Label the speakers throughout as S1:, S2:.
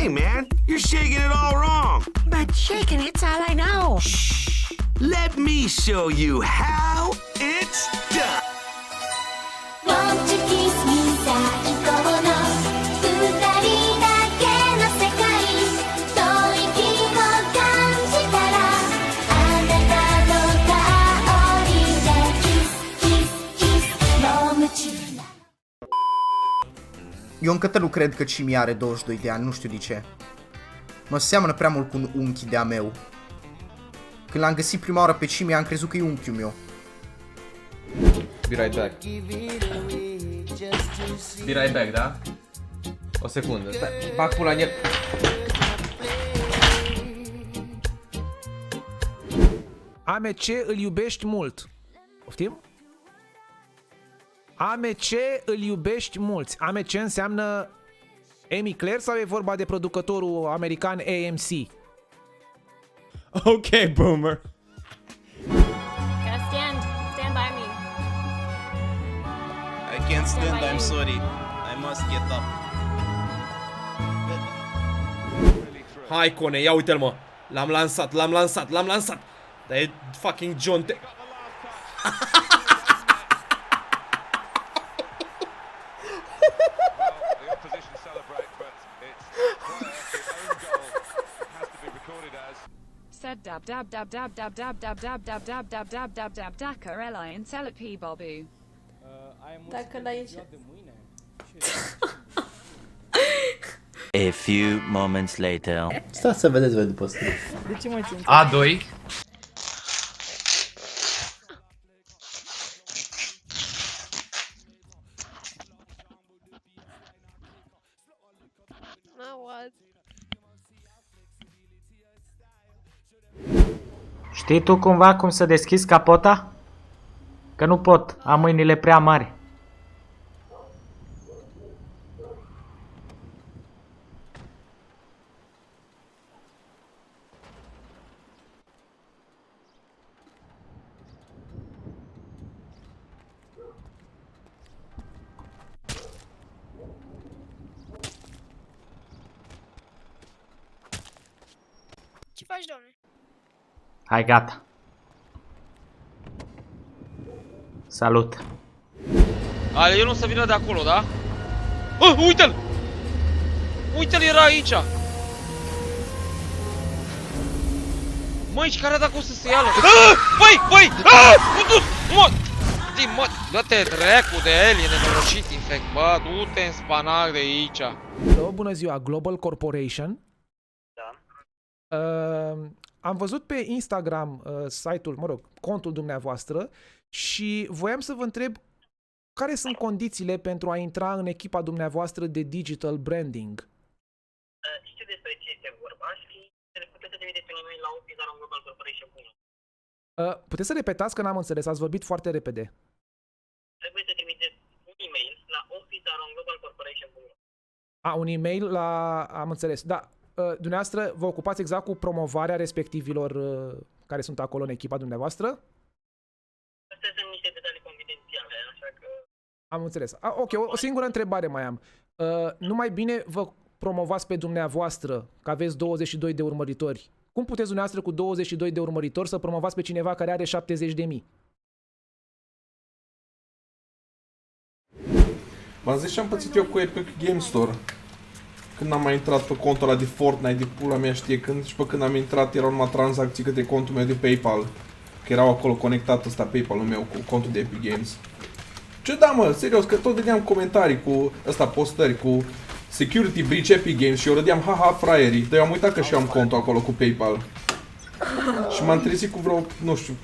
S1: Hey, man, you're shaking it all wrong.
S2: But shaking it's all I know.
S1: Shh. Let me show you how it's done.
S3: Won't you kiss me 最高の二人だけの世界吐息を感じたらあなたの香りでキスキスキスもう夢中
S4: Eu încă nu cred că Cimi are 22 de ani, nu știu de ce. Mă seamănă prea mult cu un unchi de-a meu. Când l-am găsit prima oară pe Cimi, am crezut că e unchiul meu.
S5: Be right back. Be right back, da? O secundă. Stai, bag pula în el.
S6: AMC îl iubești mult. Poftim? AMC îl iubești mulți. AMC înseamnă Amy Claire sau e vorba de producătorul american AMC?
S7: Ok, boomer.
S8: Gotta stand. Stand by me.
S7: I can't stand, I'm sorry. I must get up. Hai, Cone, ia uite-l, mă. L-am lansat. Dar e fucking John Te...
S8: Said dab dab dab dab dab dab dab dab dab dab dab dab dab dab Dakar Ella and Celepi Bobu.
S9: Dacă l-ai
S10: A few moments later.
S11: Stați să vedeți voi după asta.
S9: De ce mă țin?
S5: A2.
S12: Știi tu cumva cum să deschizi capota? Că nu pot, am mâinile prea mari.
S9: Ce faci, doamne?
S12: Hai, gata. Salut.
S13: Ale, el nu o să vină de acolo, da? Uite-l! Uite-l, era aici! Măi, și care a dat cum să se ia? Băi! Mă! Dă-te dracu de el, e nenorocit infect. Bă, du-te în spanac de aici.
S6: Bună ziua, Global Corporation.
S14: Da.
S6: Am văzut pe Instagram site-ul, mă rog, contul dumneavoastră și voiam să vă întreb care sunt condițiile pentru a intra în echipa dumneavoastră de digital branding.
S14: Știu despre ce este vorba și puteți să trimiteți un e-mail la office@globalcorporation.ro.
S6: Puteți să repetați că n-am înțeles, ați vorbit foarte repede.
S14: Trebuie să trimiteți un e-mail la office@globalcorporation.ro.
S6: Un e-mail la... am înțeles, da. Dumneavoastră vă ocupați exact cu promovarea respectivilor care sunt acolo în echipa dumneavoastră?
S14: Astea sunt niște detalii confidențiale, așa că...
S6: Am înțeles. Ok, o singură întrebare mai am. Nu mai bine vă promovați pe dumneavoastră, că aveți 22 de urmăritori. Cum puteți dumneavoastră cu 22 de urmăritori să promovați pe cineva care are 70.000?
S15: V-am zis ce am pățit eu cu Epic Game Store. Când am mai intrat pe contul ăla de Fortnite, de pula mea știe când, și pe când am intrat erau numai tranzacții către contul meu de PayPal. Că erau acolo conectat ăsta PayPal-ul meu cu contul de Epic Games. Ce da, mă, serios, că tot vedeam comentarii cu ăsta, postări cu Security Breach Epic Games și eu râdeam, haha, fraierii, dar eu am uitat că și eu am contul acolo cu PayPal. Și m-am trezit cu vreo, nu știu,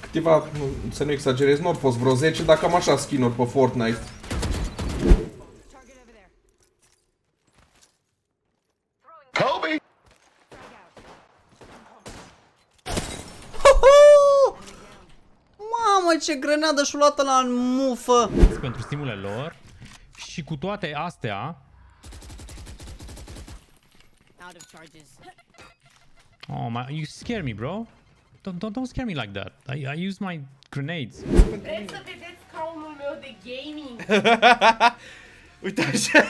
S15: câteva, să nu exagerez, nu au fost vreo 10, dar cam așa skin-uri pe Fortnite.
S1: Kobe!
S11: Mamă, ce grenadă și-o luat la în mufă!
S16: Pentru stimulele lor și cu toate astea... Oh, you scare me, bro. Don't scare me like that. I use my grenades.
S9: Vreți să vedeți scaunul meu de gaming?
S7: Uite așa.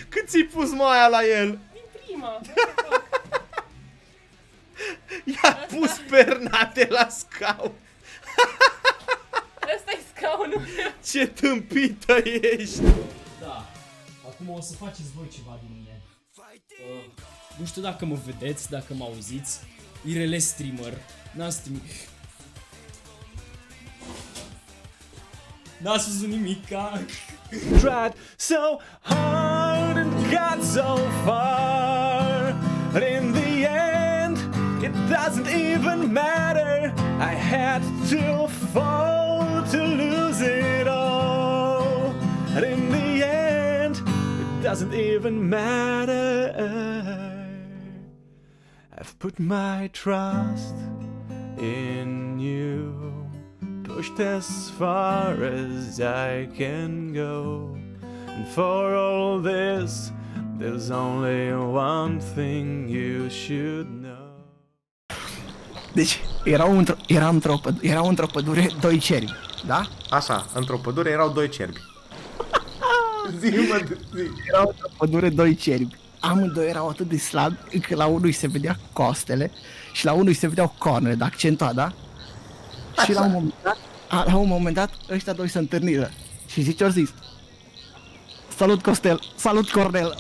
S7: Cât ți-ai pus mai aia la el? I-a pus pernate la scaun.
S9: Ăsta-i scaunul meu.
S7: Ce tâmpită ești.
S17: Da. Acum o să faceți voi ceva din mine. Nu știu dacă mă vedeți, dacă mă auziți. IRL streamer. N-am stream. N-a spus nimica.
S18: Tried so hard and got so far, but in the end it doesn't even matter. I had to fall to lose it all, and in the end it doesn't even matter. I've put my trust in you, pushed as far as I can go, and for all this there's only one thing you should know.
S19: Deci, erau într-o pădure doi cerbi, da?
S4: Așa, într-o pădure erau doi cerbi.
S19: Erau într-o pădure doi cerbi. Amândoi erau atât de slabi încât la unul se vedea costele și la unul se vedeau cornele, dar accentuat, da? Așa. Și la un moment dat, ăștia doi se întâlniră și zice, ori zis: salut Costel, salut Cornel,